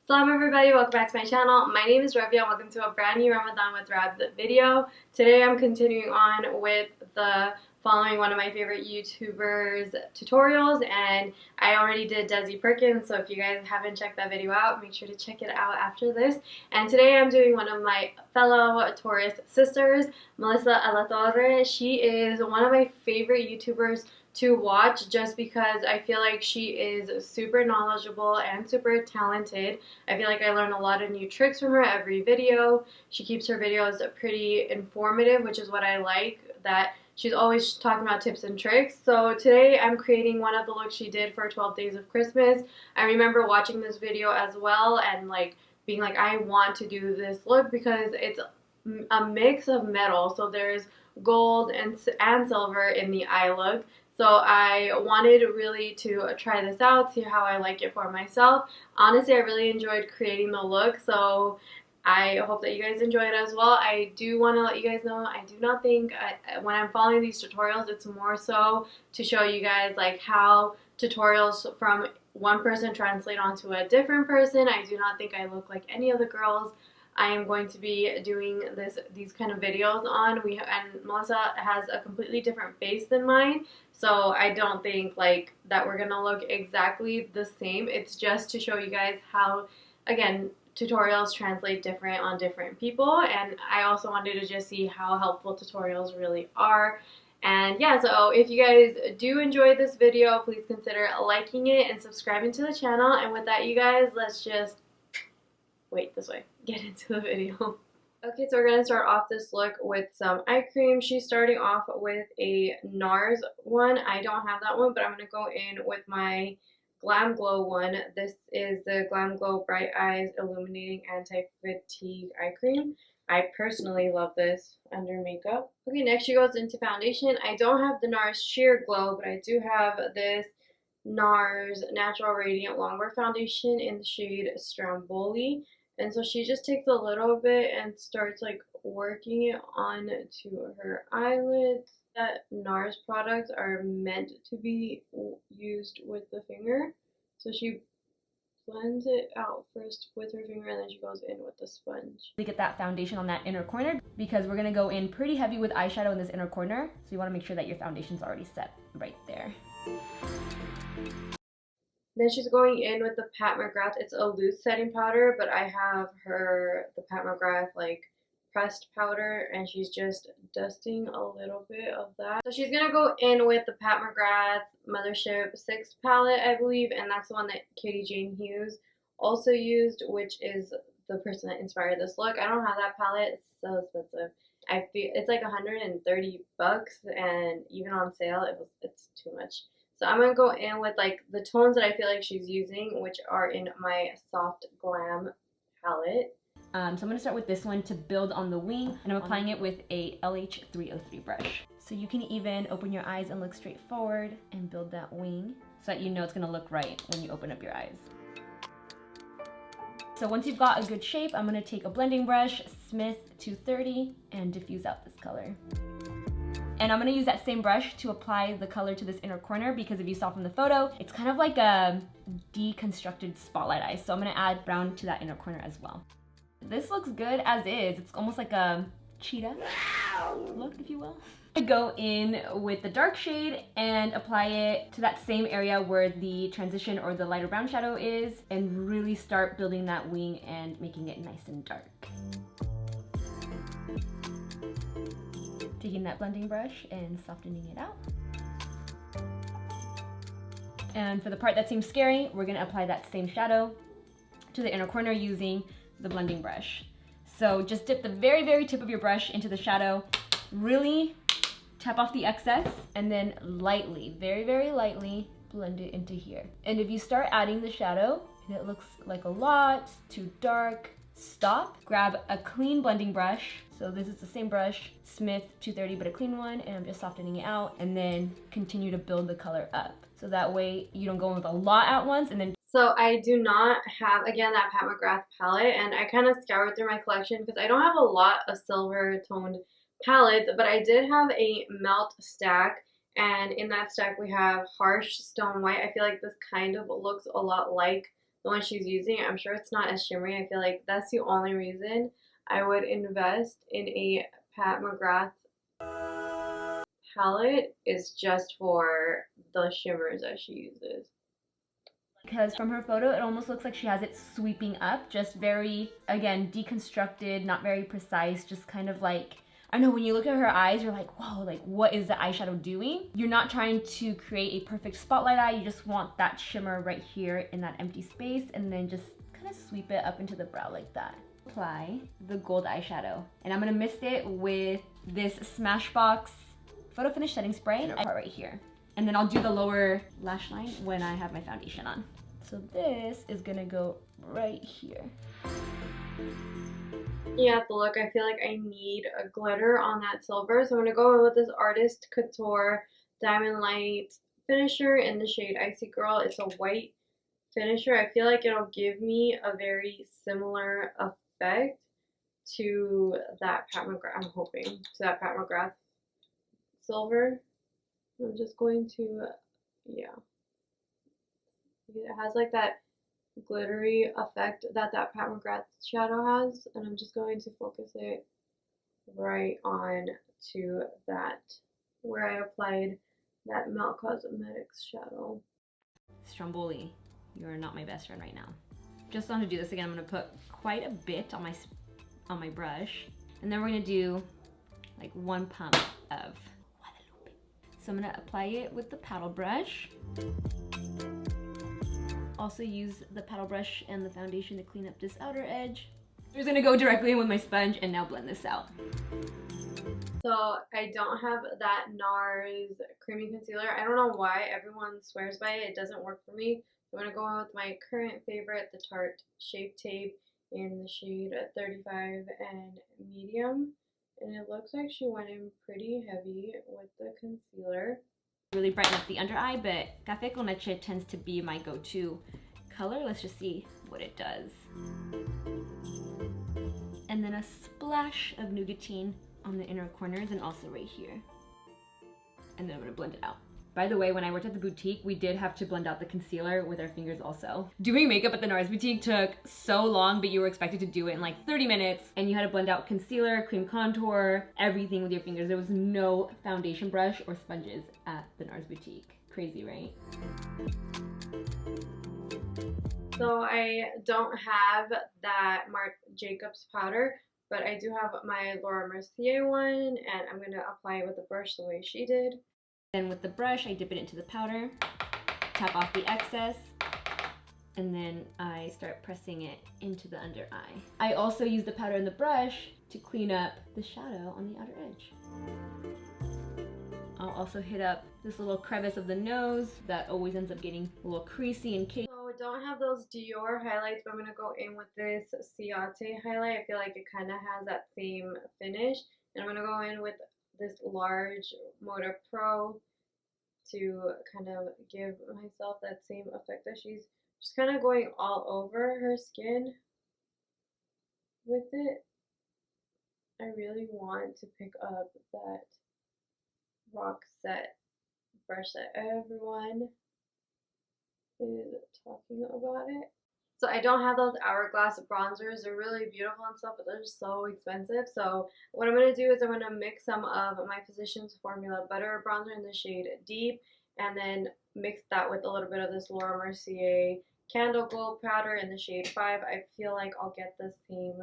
Salam everybody, welcome back to my channel. My name is Rabya and welcome to a brand new Ramadan with Rab video. Today I'm continuing on with the following one of my favorite YouTubers tutorials, and I already did Desi Perkins, so if you guys haven't checked that video out, make sure to check it out after this. And today I'm doing one of my fellow Taurus sisters, Melissa Alatorre. She is one of my favorite YouTubers to watch just because I feel like she is super knowledgeable and super talented. I feel like I learn a lot of new tricks from her every video. She keeps her videos pretty informative, which is what I like, that she's always talking about tips and tricks. So today I'm creating one of the looks she did for 12 Days of Christmas. I remember watching this video as well and like being like, I want to do this look because it's a mix of metal. So there's gold and silver in the eye look. So I wanted really to try this out, see how I like it for myself. Honestly, I really enjoyed creating the look, so I hope that you guys enjoy it as well. I do want to let you guys know, I do not think, when I'm following these tutorials, it's more so to show you guys like how tutorials from one person translate onto a different person. I do not think I look like any of the girls I am going to be doing these kind of videos on. And Melissa has a completely different face than mine, so I don't think like that we're gonna look exactly the same. It's just to show you guys how, again, tutorials translate different on different people, and I also wanted to just see how helpful tutorials really are. And yeah, so if you guys do enjoy this video, please consider liking it and subscribing to the channel. And with that, you guys, let's just get into the video. Okay, so we're going to start off this look with some eye cream. She's starting off with a Nars one. I don't have that one, but I'm going to go in with my GlamGlow one. This is the GlamGlow Brighteneyes Illuminating Anti-Fatigue Eye Cream. I personally love this under makeup. Okay, next she goes into foundation. I don't have the Nars Sheer Glow, but I do have this Nars Natural Radiant Longwear Foundation in the shade Stromboli. And so she just takes a little bit and starts like working it onto her eyelids. That Nars products are meant to be used with the finger. So she blends it out first with her finger and then she goes in with the sponge. To get that foundation on that inner corner, because we're going to go in pretty heavy with eyeshadow in this inner corner. So you want to make sure that your foundation's already set right there. Then she's going in with the Pat McGrath. It's a loose setting powder, but I have the Pat McGrath like pressed powder, and she's just dusting a little bit of that. So she's gonna go in with the Pat McGrath Mothership 6 palette, I believe, and that's the one that Katie Jane Hughes also used, which is the person that inspired this look. I don't have that palette, it's so expensive. I feel it's like $130, and even on sale, it's too much. So I'm going to go in with like the tones that I feel like she's using, which are in my Soft Glam palette. So I'm going to start with this one to build on the wing, and I'm applying it with a LH303 brush. So you can even open your eyes and look straight forward and build that wing so that you know it's going to look right when you open up your eyes. So once you've got a good shape, I'm going to take a blending brush, Smith 230, and diffuse out this color. And I'm going to use that same brush to apply the color to this inner corner, because if you saw from the photo, it's kind of like a deconstructed spotlight eye. So I'm going to add brown to that inner corner as well. This looks good as is. It's almost like a cheetah look, if you will. I go in with the dark shade and apply it to that same area where the transition or the lighter brown shadow is, and really start building that wing and making it nice and dark. Taking that blending brush and softening it out. And for the part that seems scary, we're going to apply that same shadow to the inner corner using the blending brush. So just dip the very, very tip of your brush into the shadow, really tap off the excess, and then lightly, very, very lightly blend it into here. And if you start adding the shadow and it looks like a lot, too dark, stop, grab a clean blending brush. So this is the same brush, Smith 230, but a clean one, and I'm just softening it out, and then continue to build the color up. So that way you don't go in with a lot at once and then. So I do not have, again, that Pat McGrath palette, and I kind of scoured through my collection because I don't have a lot of silver toned palettes, but I did have a melt stack, and in that stack we have Harsh Stone White. I feel like this kind of looks a lot like the one she's using. I'm sure it's not as shimmery. I feel like that's the only reason I would invest in a Pat McGrath palette, is just for the shimmers that she uses. Because from her photo, it almost looks like she has it sweeping up, just very, again, deconstructed, not very precise, just kind of like, I know when you look at her eyes, you're like, whoa, like what is the eyeshadow doing? You're not trying to create a perfect spotlight eye, you just want that shimmer right here in that empty space, and then just kind of sweep it up into the brow like that. Apply the gold eyeshadow, and I'm gonna mist it with this Smashbox Photo Finish Setting Spray, part right here. And then I'll do the lower lash line when I have my foundation on. So this is gonna go right here. Yeah, the look, I feel like I need a glitter on that silver. So I'm gonna go in with this Artist Couture Diamond Light finisher in the shade Icy Girl. It's a white finisher. I feel like it'll give me a very similar effect to that Pat McGrath, I'm hoping, to that Pat McGrath silver. I'm just going to, yeah. It has like that glittery effect that Pat McGrath shadow has, and I'm just going to focus it right on to that, where I applied that Melt Cosmetics shadow. Stromboli, you are not my best friend right now. Just on to do this again, I'm gonna put quite a bit on my brush, and then we're gonna do like one pump of. So I'm gonna apply it with the paddle brush. Also use the paddle brush and the foundation to clean up this outer edge. I'm just gonna go directly in with my sponge and now blend this out. So I don't have that Nars creamy concealer. I don't know why everyone swears by it. It doesn't work for me. I'm gonna go in with my current favorite, the Tarth Shape Tape in the shade 35 and medium. And it looks like she went in pretty heavy with the concealer. Really brighten up the under eye, but Café con Leche tends to be my go-to color. Let's just see what it does. And then a splash of Nougatine on the inner corners and also right here. And then I'm gonna blend it out. By the way, when I worked at the boutique, we did have to blend out the concealer with our fingers also. Doing makeup at the Nars boutique took so long, but you were expected to do it in like 30 minutes, and you had to blend out concealer, cream contour, everything with your fingers. There was no foundation brush or sponges at the Nars boutique. Crazy, right? So I don't have that Marc Jacobs powder, but I do have my Laura Mercier one, and I'm gonna apply it with a brush the way she did. Then with the brush, I dip it into the powder, tap off the excess, and then I start pressing it into the under eye. I also use the powder and the brush to clean up the shadow on the outer edge. I'll also hit up this little crevice of the nose that always ends up getting a little creasy and cakey. So I don't have those Dior highlights, but I'm going to go in with this Ciate highlight. I feel like it kind of has that same finish. And I'm going to go in with this large Moda Pro to kind of give myself that same effect that she's just kind of going all over her skin with it. I really want to pick up that Roxette brush that everyone is talking about it. So I don't have those Hourglass bronzers. They're really beautiful and stuff, but they're so expensive. So what I'm going to do is I'm going to mix some of my Physicians Formula Butter Bronzer in the shade Deep, and then mix that with a little bit of this Laura Mercier Candle Glow powder in the shade 5. I feel like I'll get the same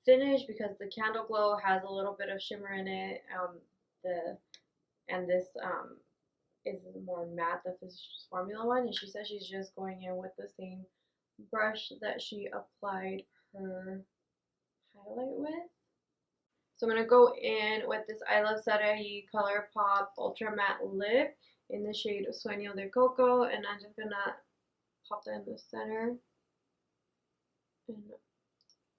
finish because the Candle Glow has a little bit of shimmer in it. This is more matte, the Physicians Formula one, and she says she's just going in with the same brush that she applied her highlight with. So I'm going to go in with this I Love Sarahii Colourpop Ultra Matte Lip in the shade Sueño de Coco, and I'm just going to pop that in the center and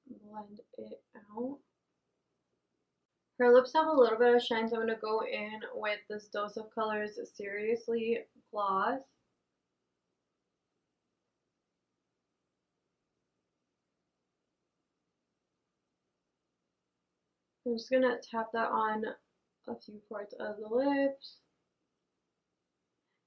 blend it out. Her lips have a little bit of shine, so I'm going to go in with this Dose of Colors Seriously Gloss. I'm just going to tap that on a few parts of the lips.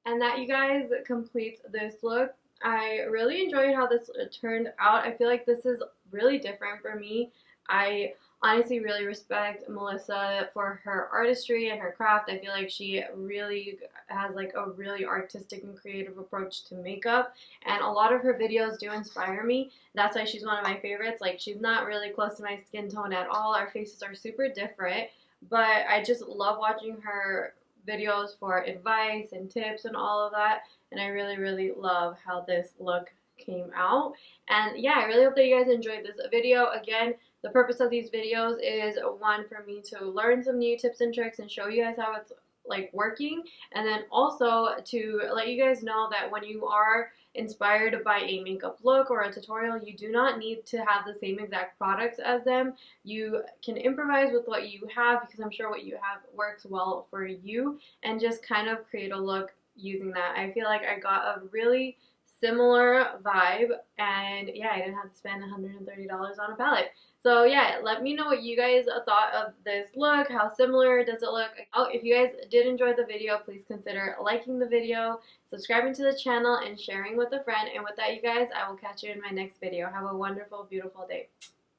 And that, you guys, completes this look. I really enjoyed how this turned out. I feel like this is really different for me. I honestly really respect Melissa for her artistry and her craft. I feel like she really has like a really artistic and creative approach to makeup, and a lot of her videos do inspire me. That's why she's one of my favorites. Like, she's not really close to my skin tone at all. Our faces are super different, but I just love watching her videos for advice and tips and all of that, and I really, really love how this look came out. And yeah, I really hope that you guys enjoyed this video. Again, the purpose of these videos is, one, for me to learn some new tips and tricks and show you guys how it's like working, and then also to let you guys know that when you are inspired by a makeup look or a tutorial, you do not need to have the same exact products as them. You can improvise with what you have, because I'm sure what you have works well for you, and just kind of create a look using that. I feel like I got a really similar vibe, and yeah, I didn't have to spend $130 on a palette. So yeah, let me know what you guys thought of this look. How similar does it look? Oh, if you guys did enjoy the video, please consider liking the video, subscribing to the channel, and sharing with a friend. And with that, you guys, I will catch you in my next video. Have a wonderful, beautiful day.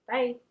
Bye!